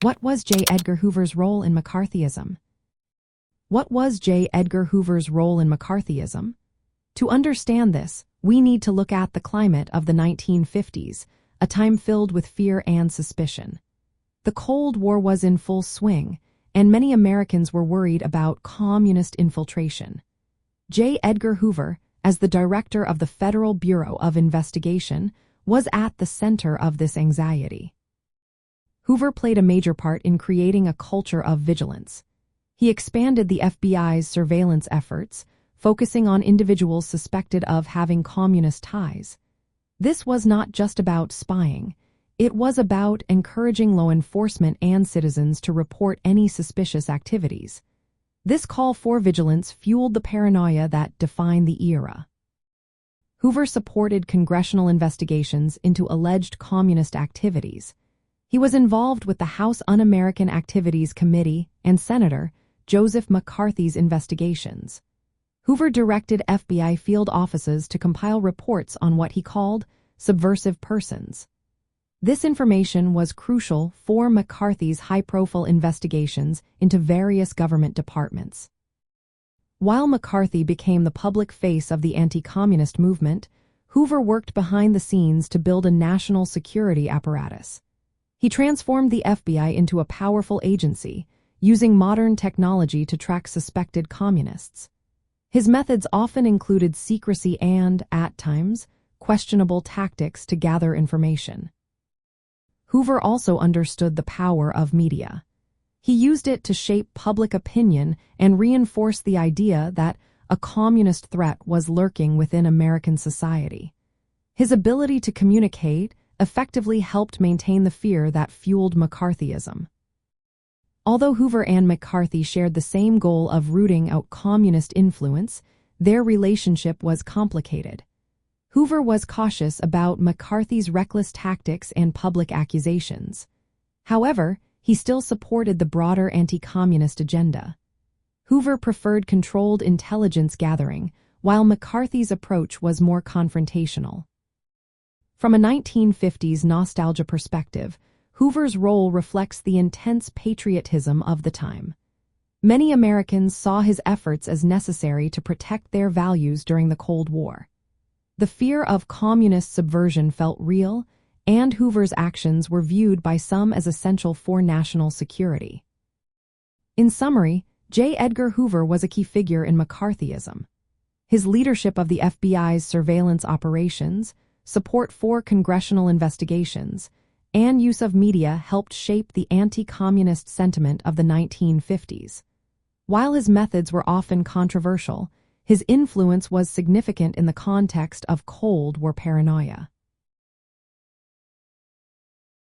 What was J. Edgar Hoover's role in McCarthyism? What was J. Edgar Hoover's role in McCarthyism? To understand this, we need to look at the climate of the 1950s, a time filled with fear and suspicion. The Cold War was in full swing, and many Americans were worried about communist infiltration. J. Edgar Hoover, as the director of the Federal Bureau of Investigation, was at the center of this anxiety. Hoover played a major part in creating a culture of vigilance. He expanded the FBI's surveillance efforts, focusing on individuals suspected of having communist ties. This was not just about spying. It was about encouraging law enforcement and citizens to report any suspicious activities. This call for vigilance fueled the paranoia that defined the era. Hoover supported congressional investigations into alleged communist activities. He was involved with the House Un-American Activities Committee and Senator Joseph McCarthy's investigations. Hoover directed FBI field offices to compile reports on what he called subversive persons. This information was crucial for McCarthy's high-profile investigations into various government departments. While McCarthy became the public face of the anti-communist movement, Hoover worked behind the scenes to build a national security apparatus. He transformed the FBI into a powerful agency, using modern technology to track suspected communists. His methods often included secrecy and, at times, questionable tactics to gather information. Hoover also understood the power of media. He used it to shape public opinion and reinforce the idea that a communist threat was lurking within American society. His ability to communicate effectively helped maintain the fear that fueled McCarthyism. Although Hoover and McCarthy shared the same goal of rooting out communist influence, their relationship was complicated. Hoover was cautious about McCarthy's reckless tactics and public accusations. However, he still supported the broader anti-communist agenda. Hoover preferred controlled intelligence gathering, while McCarthy's approach was more confrontational. From a 1950s nostalgia perspective, Hoover's role reflects the intense patriotism of the time. Many Americans saw his efforts as necessary to protect their values during the Cold War. The fear of communist subversion felt real, and Hoover's actions were viewed by some as essential for national security. In summary, J. Edgar Hoover was a key figure in McCarthyism. His leadership of the FBI's surveillance operations, support for congressional investigations, and use of media helped shape the anti-communist sentiment of the 1950s. While his methods were often controversial, his influence was significant in the context of Cold War paranoia.